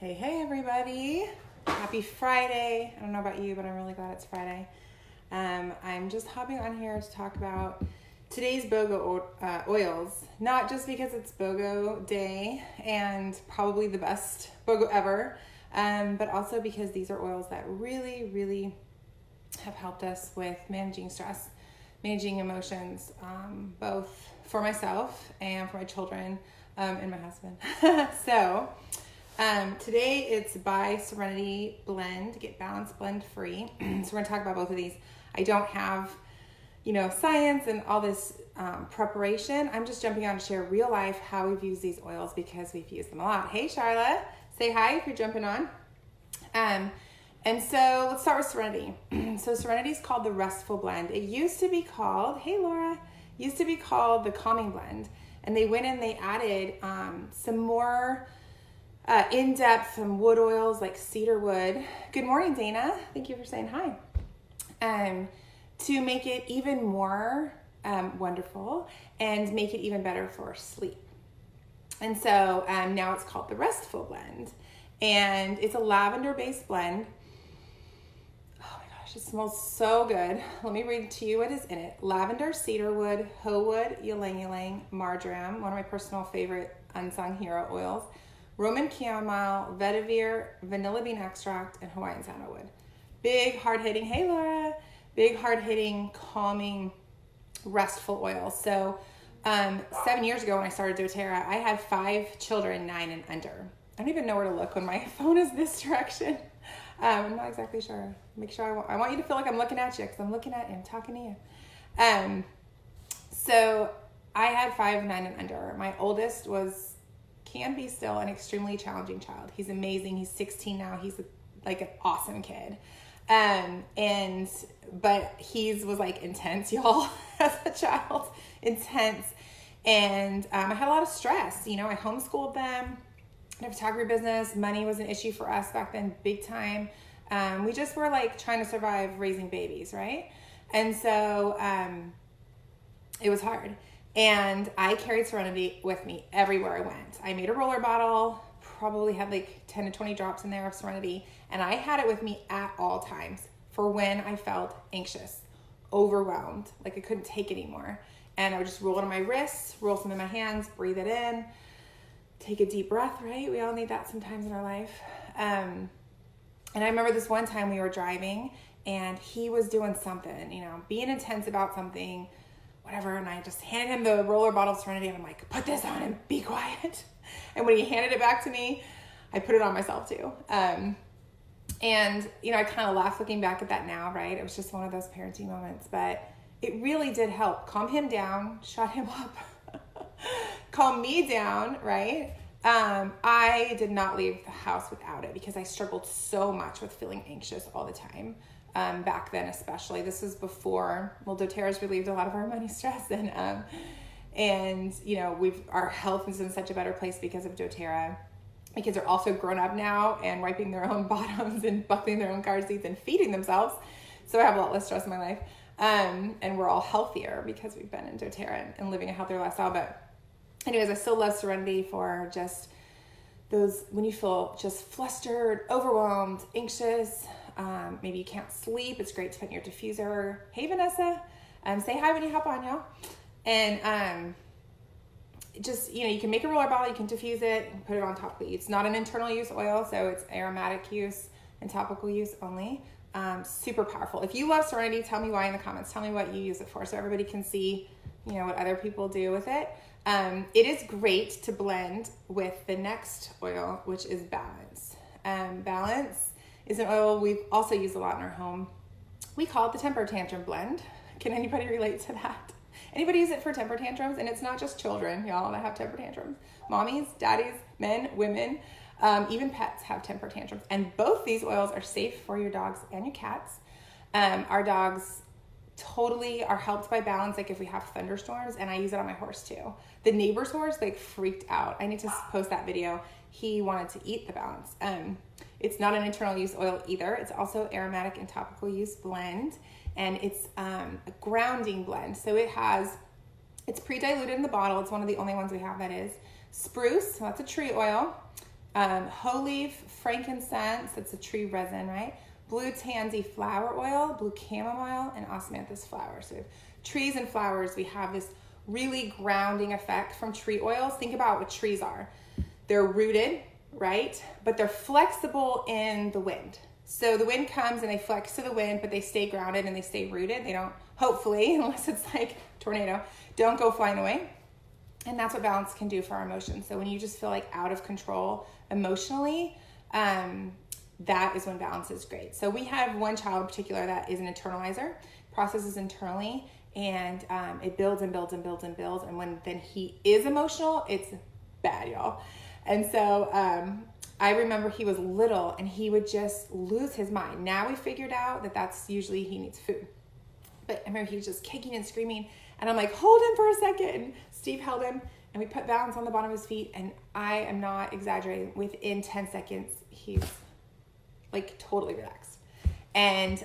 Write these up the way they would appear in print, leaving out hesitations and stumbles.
Hey everybody. Happy Friday. I don't know about you, but I'm really glad it's Friday. I'm just hopping on here to talk about today's BOGO oils, not just because it's BOGO day and probably the best BOGO ever, but also because these are oils that really have helped us with managing stress, managing emotions, both for myself and for my children and my husband. So today it's by Serenity Blend, Get Balanced Blend Free. So we're going to talk about both of these. I don't have, science and all this preparation. I'm just jumping on to share real life how we've used these oils because we've used them a lot. Hey, Charlotte, say hi if you're jumping on. And so let's start with Serenity. So Serenity is called the Restful Blend. It used to be called, hey Laura, used to be called the Calming Blend. And they went in, they added some more in-depth wood oils like cedar wood. Good morning, Dana. Thank you for saying hi. To make it even more wonderful and make it even better for sleep. And so now it's called the Restful Blend. And it's a lavender-based blend. Oh my gosh, it smells so good. Let me read to you what is in it. Lavender, cedarwood, hoe wood, ylang-ylang, marjoram, one of my personal favorite unsung hero oils, Roman chamomile, vetiver, vanilla bean extract, and Hawaiian sandalwood. Big, hard-hitting, hey Laura, big, hard-hitting, calming, restful oils. So 7 years ago when I started doTERRA, I had 5 children, 9 and under. I don't even know where to look when my phone is this direction. I'm not exactly sure. Make sure I want you to feel like I'm looking at you because I'm looking at you, I'm talking to you. So I had 5, 9 and under. My oldest can be still an extremely challenging child. He's amazing. He's 16 now. He's like an awesome kid. But he was like intense, y'all, as a child, intense. And I had a lot of stress. I homeschooled them. I had a photography business. Money was an issue for us back then, big time. We just were like trying to survive raising babies, right? And so it was hard. And I carried Serenity with me everywhere I went. I made a roller bottle, probably had like 10 to 20 drops in there of Serenity. And I had it with me at all times for when I felt anxious, overwhelmed, like I couldn't take it anymore. And I would just roll it on my wrists, roll some in my hands, breathe it in, take a deep breath, right? We all need that sometimes in our life. And I remember this one time we were driving and he was doing something, being intense about something, whatever. And I just handed him the roller bottle of Serenity and I'm like, put this on and be quiet. And when he handed it back to me, I put it on myself too. And I kind of laugh looking back at that now, right? It was just one of those parenting moments, but it really did help calm him down, shut him up, calm me down, right? I did not leave the house without it because I struggled so much with feeling anxious all the time. Back then, especially. This was before, doTERRA's relieved a lot of our money stress and our health is in such a better place because of doTERRA. My kids are also grown up now and wiping their own bottoms and buckling their own car seats and feeding themselves. So I have a lot less stress in my life. And we're all healthier because we've been in doTERRA and living a healthier lifestyle. But anyways, I still love Serenity for just those, when you feel just flustered, overwhelmed, anxious, maybe you can't sleep. It's great to put in your diffuser. Hey, Vanessa, say hi when you hop on, y'all. And, you can make a roller bottle, you can diffuse it and put it on topically. It's not an internal use oil, so it's aromatic use and topical use only. Super powerful. If you love Serenity, tell me why in the comments. Tell me what you use it for so everybody can see, what other people do with it. It is great to blend with the next oil, which is Balance. Balance is an oil we've also used a lot in our home. We call it the temper tantrum blend. Can anybody relate to that? Anybody use it for temper tantrums? And it's not just children, y'all, that have temper tantrums. Mommies, daddies, men, women, even pets have temper tantrums. And both these oils are safe for your dogs and your cats. Our dogs totally are helped by Balance, like if we have thunderstorms, and I use it on my horse too. The neighbor's horse freaked out. I need to post that video. He wanted to eat the Balance. It's not an internal use oil either. It's also aromatic and topical use blend. And it's a grounding blend. So it's pre-diluted in the bottle. It's one of the only ones we have that is. Spruce, so that's a tree oil. Whole leaf frankincense, that's a tree resin, right? Blue tansy flower oil, blue chamomile, and osmanthus flower. So we have trees and flowers. We have this really grounding effect from tree oils. Think about what trees are. They're rooted, right? But they're flexible in the wind. So the wind comes and they flex to the wind, but they stay grounded and they stay rooted. They don't, hopefully, unless it's like tornado, don't go flying away. And that's what balance can do for our emotions. So when you just feel like out of control emotionally, that is when balance is great. So we have one child in particular that is an internalizer, processes internally, and it builds and builds and builds and builds. And when then he is emotional, it's bad, y'all. And so I remember he was little and he would just lose his mind. Now we figured out that that's usually he needs food. But I remember he was just kicking and screaming, and I'm like, hold him for a second. And Steve held him, and we put balance on the bottom of his feet, and I am not exaggerating. Within 10 seconds, he's like totally relaxed. And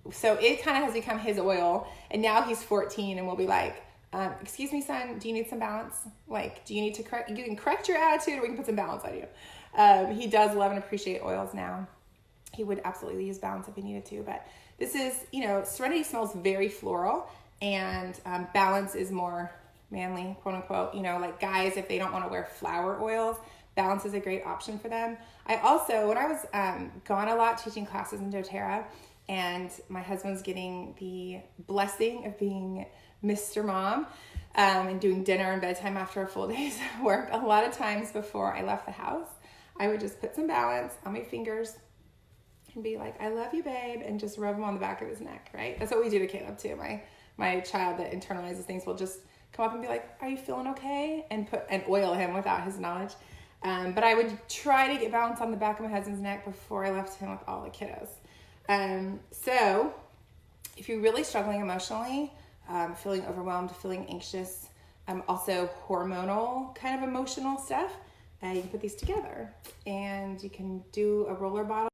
so it kind of has become his oil, and now he's 14, and we'll be like, excuse me, son, do you need some balance? Like, do you need to correct, you can correct your attitude, or we can put some balance on you. He does love and appreciate oils now. He would absolutely use balance if he needed to, but this is, you know, Serenity smells very floral, and balance is more manly, quote unquote. You know, like guys, if they don't want to wear flower oils, balance is a great option for them. I also, when I was gone a lot teaching classes in doTERRA, and my husband's getting the blessing of being Mr. Mom and doing dinner and bedtime after a full day's work, a lot of times before I left the house, I would just put some balance on my fingers and be like, I love you, babe, and just rub him on the back of his neck, right? That's what we do to Caleb too. My child that internalizes things will just come up and be like, are you feeling okay? And oil him without his knowledge. But I would try to get balance on the back of my husband's neck before I left him with all the kiddos. So if you're really struggling emotionally, feeling overwhelmed, feeling anxious, also hormonal kind of emotional stuff, you can put these together, and you can do a roller bottle